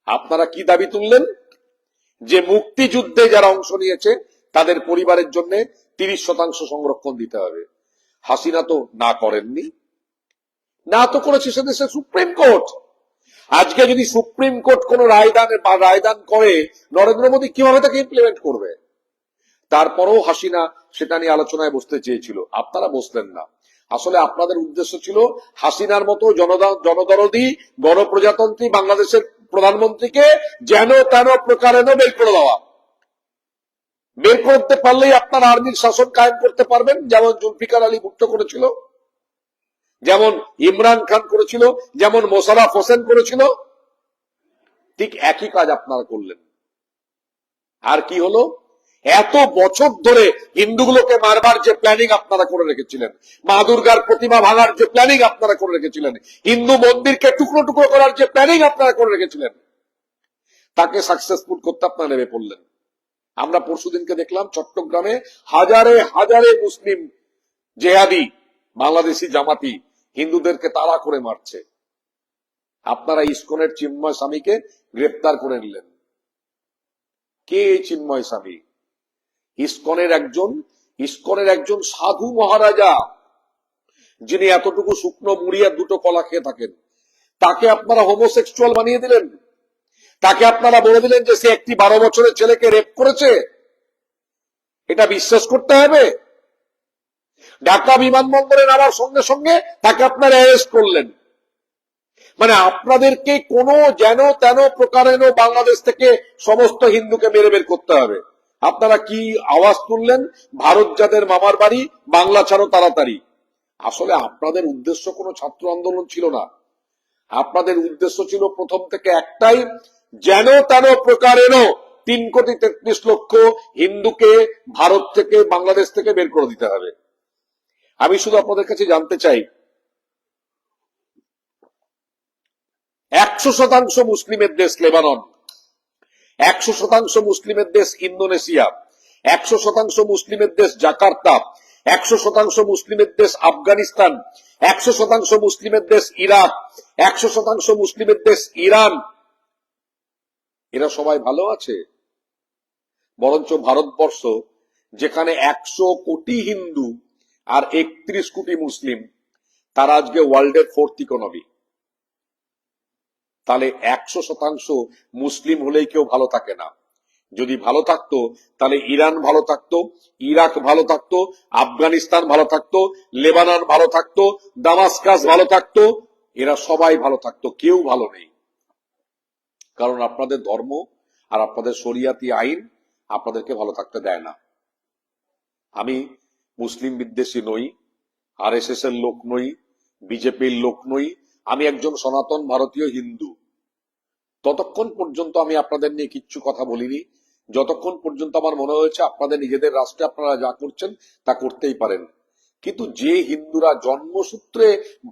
আপনারা কি দাবি তুললেন? যে মুক্তিযুদ্ধে যারা অংশ নিয়েছে তাদের পরিবারের জন্য 30% সংরক্ষণ দিতে হবে। হাসিনা তো না করেননি, না তো করেছে সে দেশের সুপ্রিম কোর্ট। আজকে যদি সুপ্রিম কোর্ট কোন রায়দান করে, নরেন্দ্র মোদী কিভাবে তাকে ইমপ্লিমেন্ট করবে? তারপরেও হাসিনা সেটা নিয়ে আলোচনায় বসতে চেয়েছিল, আপনারা বসলেন না। আসলে আপনাদের উদ্দেশ্য ছিল হাসিনার মতো জনদরদি গণপ্রজাতন্ত্রী বাংলাদেশের প্রধানমন্ত্রীকে যেন তেন প্রকারেণ বের করে দেওয়া। বের করতে পারলেই আপনার আর্মির শাসন কায়েম করতে পারবেন, যেমন জুলফিকার আলী ভুট্টো করেছিল, যেমন ইমরান খান করেছিল, যেমন মোশাররফ হোসেন করেছিল। ঠিক একই কাজ আপনারা করলেন। আর কি হলো? এত বছর ধরে হিন্দুগুলোকে মারবার যে প্ল্যানিং আপনারা করে রেখেছিলেন, মা দুর্গার প্রতিমা ভাঙার যে প্ল্যানিং আপনারা করে রেখেছিলেন, হিন্দু মন্দিরকে টুকরো টুকরো করার যে প্ল্যানিং আপনারা করে রেখেছিলেন, তাকে সাকসেসফুল করতে আপনারা নেমে পড়লেন। আমরা পরশুদিনকে দেখলাম চট্টগ্রামে হাজারে হাজারে মুসলিম জেহাদি, বাংলাদেশি জামাতি হিন্দুদেরকে তাড়া করে মারছে। আপনারা ইসকনের চিন্ময় স্বামীকে গ্রেপ্তার করে নিলেন। কে এই চিন্ময় স্বামী? ইসকনের একজন সাধু মহারাজা, যিনি এতটুকু শুকনো মুড়ি আর 2টো কলা খেয়ে থাকেন। তাকে আপনারা হোমোসেক্সুয়াল বানিয়ে দিলেন। তাকে আপনারা বলে দিলেন যে সে একটি 12 বছরের ছেলেকে রেপ করেছে। এটা বিশ্বাস করতে হবে? ঢাকা বিমানবন্দরে নামার সঙ্গে সঙ্গে তাকে আপনারা অ্যারেস্ট করলেন। মানে আপনাদেরকে কোনো যেন তেন প্রকারেণ বাংলাদেশ থেকে সমস্ত হিন্দুকে মেরে বের করতে হবে। আপনারা কি আওয়াজ তুললেন? ভারত যাদের মামার বাড়ি, বাংলা ছাড়ো তাড়াতাড়ি। আসলে আপনাদের উদ্দেশ্য কোনো ছাত্র আন্দোলন ছিল না। আপনাদের উদ্দেশ্য ছিল প্রথম থেকে একটাই, যেন তেন প্রকারেণ 3,33,00,000 হিন্দুকে ভারত থেকে, বাংলাদেশ থেকে বের করে দিতে হবে। আমি শুধু আপনাদের কাছে জানতে চাই, 100% মুসলিমের দেশ লেবানন, 100% মুসলিমের দেশ ইন্দোনেশিয়া, 100% মুসলিমের দেশ জাকার্তা, 100% মুসলিমের দেশ আফগানিস্তান, 100% মুসলিমের দেশ ইরাক, 100% মুসলিমের দেশ ইরান। এরা সবাই ভালো আছে? বরঞ্চ ভারতবর্ষ, যেখানে 100 কোটি হিন্দু আর 31 কোটি মুসলিম, তারা আজকে ওয়ার্ল্ডের 4th ইকোনমি। তাহলে 100% মুসলিম হলেই কেউ ভালো থাকে না। যদি ভালো থাকতো তাহলে ইরান ভালো থাকতো, ইরাক ভালো থাকতো, আফগানিস্তান ভালো থাকতো, লেবানন ভালো থাকতো, দামাস্কাস ভালো থাকতো, এরা সবাই ভালো থাকতো। কেউ ভালো নেই, কারণ আপনাদের ধর্ম আর আপনাদের শরিয়াতি আইন আপনাদেরকে ভালো থাকতে দেয় না। আমি মুসলিম বিদ্বেষী নই, আরএসএস এর লোক নই, বিজেপির লোক নই, আমি একজন সনাতন ভারতীয় হিন্দু। ততক্ষণ পর্যন্ত আমি আপনাদের নিয়ে কিচ্ছু কথা বলিনি, যতক্ষণ পর্যন্ত আমার মনে হয়েছে আপনাদের নিজেদের রাষ্ট্রে আপনারা যা করছেন তা করতেই পারেন। কিন্তু যে হিন্দুরা জন্মসূত্রে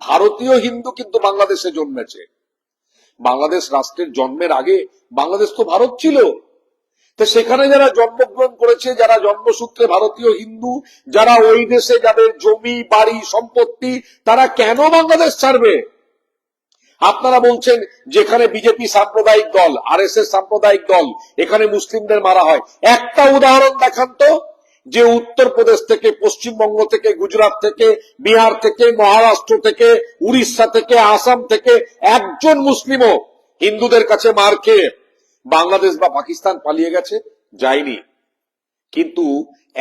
ভারতীয় হিন্দু কিন্তু বাংলাদেশে জন্মেছে, বাংলাদেশ রাষ্ট্রের জন্মের আগে বাংলাদেশ তো ভারত ছিল, তো সেখানে যারা জন্মগ্রহণ করেছে, যারা জন্মসূত্রে ভারতীয় হিন্দু, যারা ওই দেশে যাদের জমি বাড়ি সম্পত্তি, তারা কেন বাংলাদেশ ছাড়বে? আপনারা বলছেন যেখানে বিজেপি সাম্প্রদায়িক দল, আরএসএস সাম্প্রদায়িক দল, এখানে মুসলিমদের মারা হয়। একটা উদাহরণ দেখান তো, যে উত্তরপ্রদেশ থেকে, পশ্চিমবঙ্গ থেকে, গুজরাট থেকে, বিহার থেকে, মহারাষ্ট্র থেকে, উড়িষ্যা থেকে, আসাম থেকে একজন মুসলিমও হিন্দুদের কাছে মার খেয়ে বাংলাদেশ বা পাকিস্তান পালিয়ে গেছে? যায়নি। কিন্তু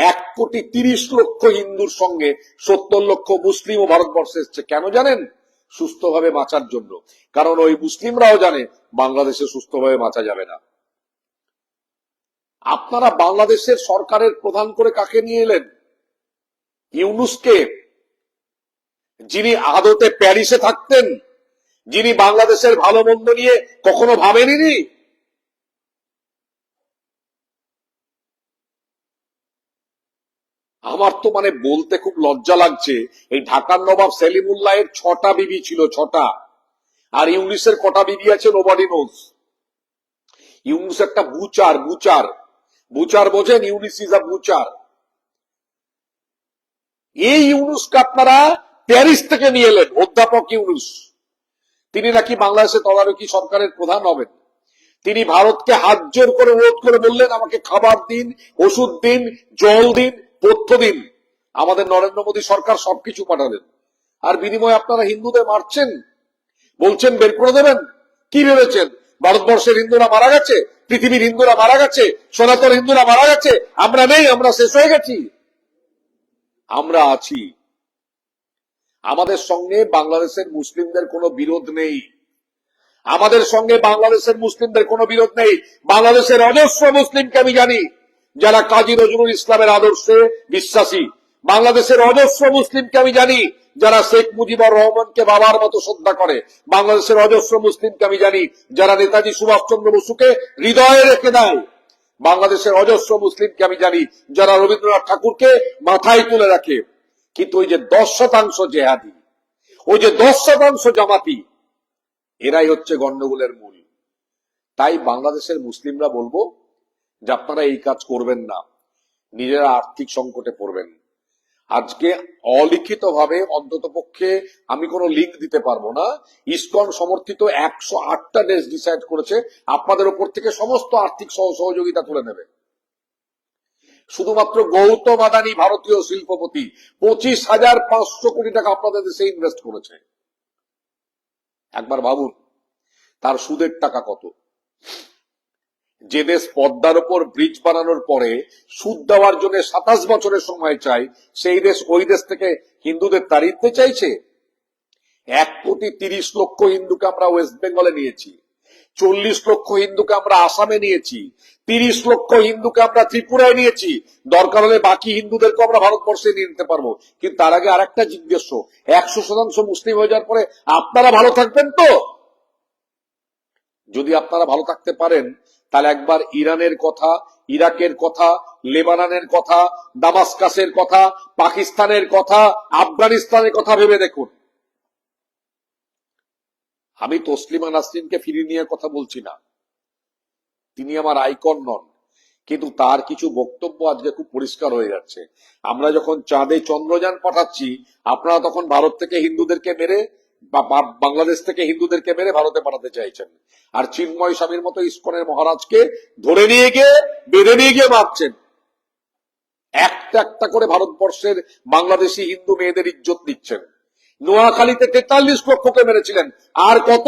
1,30,00,000 হিন্দুর সঙ্গে 70 লক্ষ মুসলিমও ভারতবর্ষে এসছে। কেন জানেন? সুস্থভাবে বাঁচার জন্য। কারণ ওই মুসলিমরাও জানে বাংলাদেশে সুস্থভাবে বাঁচা যাবে না। আপনারা বাংলাদেশের সরকারের প্রধান করে কাকে নিয়ে এলেন? ইউনূসকে, যিনি আদতে প্যারিসে থাকতেন, যিনি বাংলাদেশের ভালো মন্দ নিয়ে কখনো ভাবেননি। আমার তো বলতে খুব লজ্জা লাগছে, এই ঢাকার নবাব সেলিমুল্লাহের 6টা বিবি ছিল, 6টা। আর ইউনূসের কটা বিবি আছে নোবডি নোজ। ইউনূস একটা বুচার, বুচার, বুচার বোঝেন? Yunus is a Butcher. এই ইউনূসকে আপনারা প্যারিস থেকে নিয়ে এলেন, অধ্যাপক ইউনূস। তিনি নাকি বাংলাদেশে তদারকি সরকারের প্রধান হবেন। তিনি ভারতকে হাত জোর করে অনুরোধ করে বললেন, আমাকে খাবার দিন, ওষুধ দিন, জল দিন, পথ্য দিন। আমাদের নরেন্দ্র মোদী সরকার সবকিছু পাঠালেন। আর বিনিময়ে আপনারা হিন্দুদের মারছেন, বলছেন বের করে দেবেন। কি ভেবেছেন ভারতবর্ষের হিন্দুরা মারা গেছে, পৃথিবীর হিন্দুরা মারা গেছে, সনাতন হিন্দুরা মারা গেছে? আমরা নেই, আমরা শেষ হয়ে গেছি? আমরা আছি। আমাদের সঙ্গে বাংলাদেশের মুসলিমদের কোনো বিরোধ নেই, আমাদের সঙ্গে বাংলাদেশের মুসলিমদের কোনো বিরোধ নেই। বাংলাদেশের অজস্র মুসলিমকে আমি জানি যারা কাজী নজরুল ইসলামের আদর্শে বিশ্বাসী। বাংলাদেশের অজস্র মুসলিমকে আমি জানি যারা শেখ মুজিবুর রহমানকে বাবার মতো শ্রদ্ধা করে। বাংলাদেশের অজস্র মুসলিমকে আমি জানি যারা নেতাজি সুভাষচন্দ্র বসুকে হৃদয়ে রেখে দেয়। বাংলাদেশের অজস্র মুসলিমকে আমি জানি যারা রবীন্দ্রনাথ ঠাকুরকে মাথায় তুলে রাখে। কিন্তু ওই যে 10% জেহাদি, ওই যে 10% জামাতি, এরাই হচ্ছে গন্ডগোলের মূল। তাই বাংলাদেশের মুসলিমরা বলবো যে আপনারা এই কাজ করবেন না, নিজেরা আর্থিক সংকটে পড়বেন। আজকে অলিখিত ভাবে অন্তত পক্ষে আমি কোনো লিঙ্ক দিতে পারবো না, ইসকন সমর্থিত 108টা দেশ ডিসাইড করেছে আপনাদের উপর থেকে সমস্ত আর্থিক সহযোগিতা তুলে নেবে। শুধুমাত্র গৌতম আদানি, ভারতীয় শিল্পপতি, 25,500 কোটি টাকা আপনাদের দেশে ইনভেস্ট করেছে। একবার ভাবুন তার সুদের টাকা কত। যে দেশ পদ্মার উপর ব্রিজ বানানোর পরে সুদ দেওয়ার জন্য 27 বছরের সময় চাই, সেই দেশ ওই দেশ থেকে হিন্দুদের তাড়িয়ে দিতে চাইছে। 1,30,00,000 হিন্দুকে আমরা ওয়েস্ট বেঙ্গলে নিয়েছি, 40 লক্ষ হিন্দুকে আমরা আসামে নিয়েছি, 30 লক্ষ হিন্দুকে আমরা ত্রিপুরায় নিয়েছি। দরকার হলে বাকি হিন্দুদেরকে আমরা ভারতবর্ষে নিয়ে নিতে পারবো। কিন্তু তার আগে আরেকটা জিজ্ঞেস, 100% মুসলিম হয়ে যাওয়ার পরে আপনারা ভালো থাকবেন তো? যদি আপনারা ভালো থাকতে পারেন তাহলে একবার ইরানের কথা, ইরাকের কথা, লেবাননের কথা, দামাস্কাসের কথা, পাকিস্তানের কথা, আফগানিস্তানের কথা ভেবে দেখুন। আমি তসলিমা নাসরিনকে ফিরিয়ে নিয়ে কথা বলছি না, তিনি আমার আইকন নন, কিন্তু তার কিছু বক্তব্য আজকে খুব পরিষ্কার হয়ে যাচ্ছে। আমরা যখন চাঁদে চন্দ্রযান পাঠাচ্ছি, আপনারা তখন ভারত থেকে হিন্দুদেরকে মেরে বাংলাদেশ থেকে হিন্দুদেরকে মেরে ভারতে পাঠাতে চাইছেন, আর চিন্ময় স্বামীর মতো ইস্কনের মহারাজকে ধরে নিয়ে গিয়ে বেঁধে নিয়ে গিয়ে মারছেন। একটা একটা করে ভারতবর্ষের বাংলাদেশি হিন্দু মেয়েদের ইজ্জত দিচ্ছেন। নোয়াখালীতে 43 লক্ষকে মেরেছিলেন, আর কত?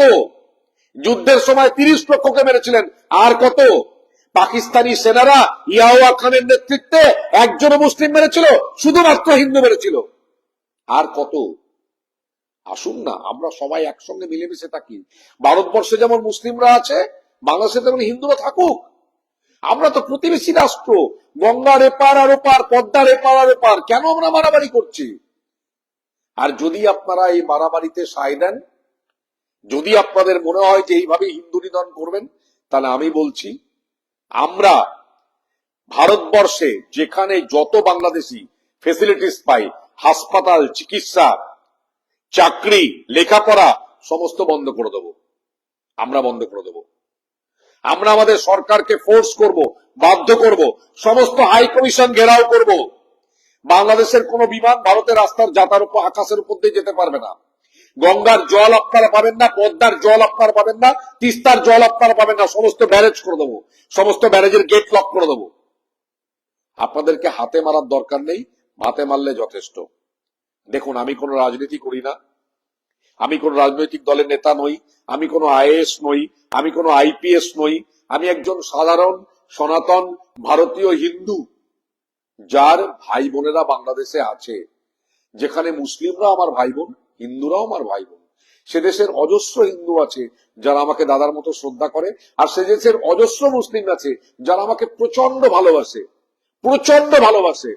যুদ্ধের সময় 30 লক্ষকে মেরেছিলেন, আর কত? পাকিস্তানি সেনারা ইয়াওয়া খানের নেতৃত্বে একজন মুসলিম মেরেছিল, শুধুমাত্র হিন্দু মেরেছিল, আর কত? আসুন না আমরা সবাই একসঙ্গে মিলেমিশে থাকি। ভারতবর্ষে যেমন মুসলিমরা আছে, বাংলাদেশে তেমন হিন্দুরা থাকুক। আমরা তো প্রতিবেশী রাষ্ট্র, গঙ্গার এপার আর ওপার, পদ্মার এপার আর ওপার, কেন আমরা মারামারি করছি? আর যদি আপনারা এই মারামারিতে সায় দেন, যদি আপনাদের মনে হয় যে এইভাবে হিন্দু নিধন করবেন, তাহলে আমি বলছি, আমরা ভারতবর্ষে যেখানে যত বাংলাদেশি ফেসিলিটিস পাই, হাসপাতাল, চিকিৎসা, চাকরি, লেখাপড়া, সমস্ত বন্ধ করে দেব। আমরা বন্ধ করে দেব। আমরা আমাদের সরকারকে ফোর্স করব, বাধ্য করব, সমস্ত হাই কমিশন ঘেরাও করব। বাংলাদেশের কোন বিমান ভারতের রাস্তার যাতার উপর, আকাশের উপর দিয়ে যেতে পারবে না। গঙ্গার জল আপনারা পাবেন না, পদ্মার জল আপনারা পাবেন না, তিস্তার জল আপনারা পাবেন না। সমস্ত ব্যারেজ করে দেবো, সমস্ত ব্যারেজের গেট লক করে দেবো। আপনাদেরকে হাতে মারার দরকার নেই, ভাতে মারলে যথেষ্ট। দেখুন, আমি কোনো রাজনীতি করি না, আমি কোন রাজনৈতিক দলের নেতা নই, আমি কোনো আইএএস নই, আমি কোনো আইপিএস নই। আমি একজন সাধারণ সনাতন ভারতীয় হিন্দু, যার ভাই বোনেরা বাংলাদেশে আছে। যেখানে মুসলিমরা আমার ভাই বোন, হিন্দুরাও আমার ভাই বোন। সে দেশের অজস্র হিন্দু আছে যারা আমাকে দাদার মতো শ্রদ্ধা করে, আর সে দেশের অজস্র মুসলিম আছে যারা আমাকে প্রচন্ড ভালোবাসে, প্রচন্ড ভালোবাসে।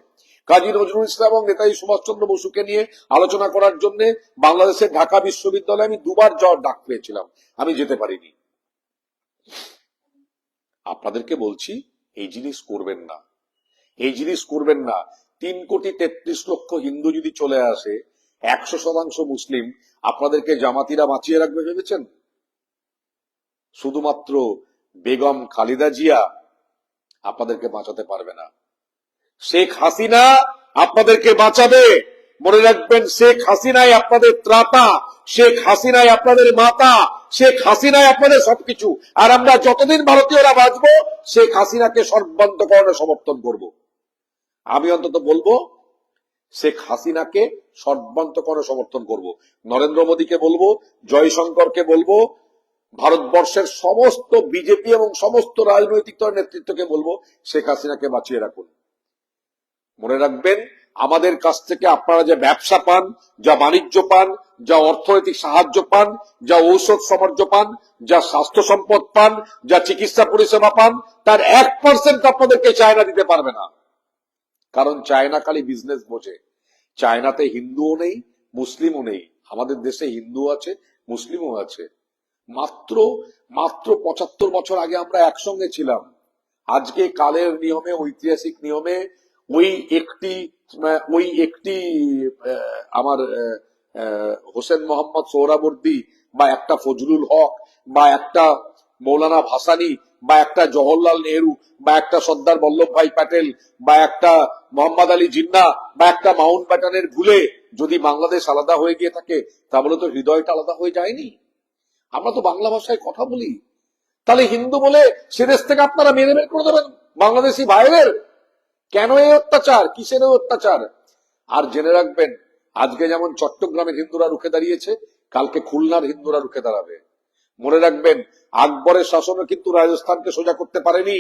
কাজী নজরুল ইসলাম এবং নেতাজি সুভাষচন্দ্র বসুকে নিয়ে আলোচনা করার জন্য বাংলাদেশের ঢাকা বিশ্ববিদ্যালয়ে আমি দুবার যাওয়ার ডাক পেয়েছিলাম, আমি যেতে পারিনি। আপনাদেরকে বলছি, এই জিনিস করবেন না, এই জিনিস করবেন না। 3,33,00,000 হিন্দু যদি চলে আসে, 100% মুসলিম, আপনাদেরকে জামাতিরা বাঁচিয়ে রাখবে ভেবেছেন? শুধুমাত্র বেগম খালেদা জিয়া আপনাদেরকে বাঁচাতে পারবে না। শেখ হাসিনা আপনাদেরকে বাঁচাবে। মনে রাখবেন, শেখ হাসিনাই আপনাদের ত্রাতা, শেখ হাসিনাই আপনাদের মাতা, শেখ হাসিনাই আপনাদের সবকিছু। আর আমরা যতদিন ভারতীয়রা বাঁচবো, শেখ হাসিনাকে সর্বান্তকরণে সমর্থন করব। আমি অন্তত বলবো, শেখ হাসিনাকে সর্বান্তকরণে সমর্থন করব। নরেন্দ্র মোদীকে বলবো, জয়শঙ্করকে বলবো, ভারতবর্ষের সমস্ত বিজেপি এবং সমস্ত রাজনৈতিক দলের নেতৃত্বকে বলবো, শেখ হাসিনাকে বাঁচিয়ে রাখুন। মনে রাখবেন, আমাদের কাছ থেকে আপনারা যে ব্যবসা পান, যা বাণিজ্য পান, যা অর্থনৈতিক সাহায্য পান, যা ঔষধ সাহায্য পান, যা স্বাস্থ্য সম্পদ পান, যা চিকিৎসা পরিষেবা পান, তার 1% আপনাদেরকে চায়না দিতে পারবে না। কারণ চায়না খালি বিজনেস বোঝে। চায়নাতে হিন্দুও নেই, মুসলিমও নেই। আমাদের দেশে হিন্দু আছে, মুসলিমও আছে। মাত্র 75 বছর আগে আমরা একসঙ্গে ছিলাম। আজকে কালের নিয়মে, ঐতিহাসিক নিয়মে ওই একটি আমার হোসেন মোহাম্মদ সোহরাবর্দী, বা একটা ফজলুল হক, বা একটা মৌলানা ভাসানী, বা একটা জওহরলাল নেহরু, বা একটা সর্দার বল্লভভাই প্যাটেল, বা একটা মোহাম্মদ আলী জিন্নাহ, বা একটা মাউন্ট ব্যাটেনের ভুলে যদি বাংলাদেশ আলাদা হয়ে গিয়ে থাকে, তাহলে তো হৃদয়টা আলাদা হয়ে যায়নি। আমরা তো বাংলা ভাষায় কথা বলি। তাহলে হিন্দু বলে সে দেশ থেকে আপনারা মেরে বের করে দেবেন বাংলাদেশি ভাইদের? কেন এই অত্যাচার? কিসের অত্যাচার? আর জেনে রাখবেন, আজকে যেমন চট্টগ্রামের হিন্দুরা রুখে দাঁড়িয়েছে, কালকে খুলনার হিন্দুরা রুখে দাঁড়াবে। মনে রাখবেন, আকবরের শাসনও কিন্তু রাজস্থানকে সোজা করতে পারেনি।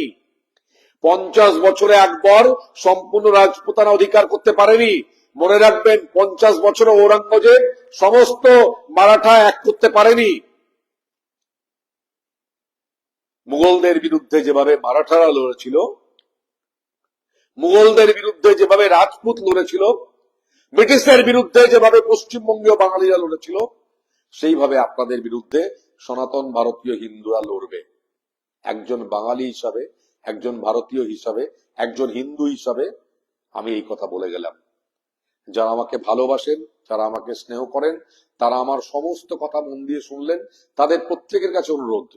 50 বছরে আকবর সম্পূর্ণ রাজপুতানা অধিকার করতে পারেনি। মনে রাখবেন, 50 বছরে ঔরঙ্গজেব সমস্ত মারাঠা এক করতে পারেনি। মুঘলদের বিরুদ্ধে যেভাবে মারাঠারা লড়েছিল, মুঘলদের বিরুদ্ধে যেভাবে রাজপুত লড়েছিল, ব্রিটিশের বিরুদ্ধে যেভাবে পশ্চিমবঙ্গীয় বাঙালিরা লড়েছিল, সেইভাবে আপনাদের বিরুদ্ধে সনাতন ভারতীয় হিন্দুরা লড়বে। একজন বাঙালি হিসাবে, একজন ভারতীয় হিসাবে, একজন হিন্দু হিসাবে আমি এই কথা বলে গেলাম। যারা আমাকে ভালোবাসেন, যারা আমাকে স্নেহ করেন, তারা আমার সমস্ত কথা মন দিয়ে শুনলেন। তাদের প্রত্যেকের কাছে অনুরোধ,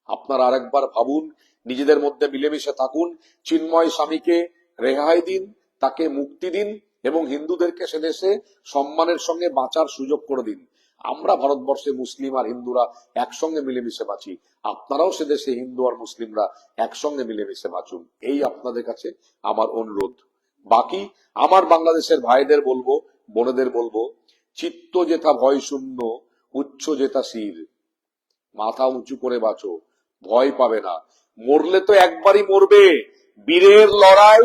আপনারা আরেকবার ভাবুন, নিজেদের মধ্যে মিলেমিশে থাকুন, চিন্ময় স্বামীকে রেহাই দিন, তাকে মুক্তি দিন, এবং হিন্দুদেরকে সে দেশে সম্মানের সঙ্গে বাঁচার সুযোগ করে দিন। আমরা ভারতবর্ষে মুসলিম আর হিন্দুরা একসঙ্গে মিলেমিশে বাঁচি, আপনারাও সে দেশে হিন্দু আর মুসলিমরা একসঙ্গে মিলেমিশে বাঁচুন, এই আপনাদের কাছে আমার অনুরোধ। বাকি আমার বাংলাদেশের ভাইদের বলবো, বোনেদের বলবো, চিত্ত যেথা ভয় শূন্য, উচ্চ যেথা শির, মাথা উঁচু করে বাঁচো, ভয় পাবে না। মরলে তো একবারই মরবে, বীরের লড়াই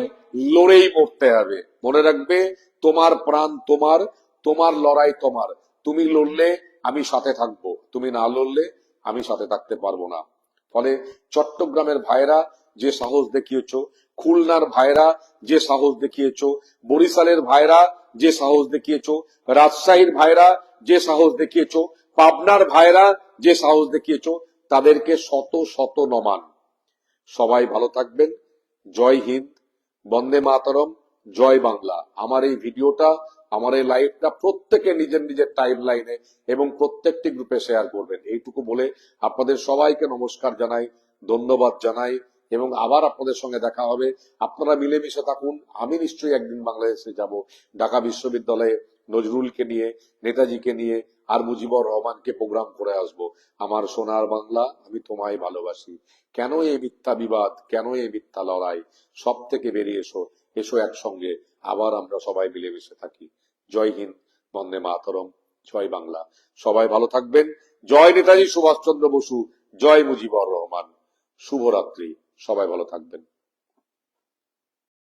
লড়েই মরতে হবে। মনে রাখবে, তোমার প্রাণ তোমার, তোমার লড়াই তোমার। তুমি লড়লে আমি সাথে থাকবো, তুমি না লড়লে আমি সাথে থাকতে পারবো না। ফলে চট্টগ্রামের ভাইরা যে সাহস দেখিয়েছ, খুলনার ভাইরা যে সাহস দেখিয়েছ, বরিশালের ভাইরা যে সাহস দেখিয়েছ, রাজশাহীর ভাইরা যে সাহস দেখিয়েছ, পাবনার ভাইরা যে সাহস দেখিয়েছ, তাদেরকে শত শত নমান। সবাই ভালো থাকবেন। জয় হিন্দ, বন্দে মাতরম, জয় বাংলা। আমার এই ভিডিওটা, আমার এই লাইভটা প্রত্যেকে নিজের নিজের টাইম লাইনে এবং প্রত্যেকটি গ্রুপে শেয়ার করবেন, এইটুকু বলে আপনাদের সবাইকে নমস্কার জানাই, ধন্যবাদ জানাই, এবং আবার আপনাদের সঙ্গে দেখা হবে। আপনারা মিলেমিশে থাকুন। আমি নিশ্চয়ই একদিন বাংলাদেশে যাব, ঢাকা বিশ্ববিদ্যালয়ে নজরুলকে নিয়ে, নেতাজিকে নিয়ে আর মুজিবুর রহমানকে প্রোগ্রাম করে আসব। আমার সোনার বাংলা, আমি তোমায় ভালোবাসি। কেন এই মিথ্যা বিবাদ, কেন এই মিথ্যা লড়াই? সব থেকে বেরিয়ে এসো, এসো একসঙ্গে আবার আমরা সবাই মিলেমিশে থাকি। জয় হিন্দ, বন্দে মাতরম, জয় বাংলা। সবাই ভালো থাকবেন। জয় নেতাজি সুভাষচন্দ্র বসু, জয় মুজিবুর রহমান। শুভরাত্রি, সবাই ভালো থাকবেন।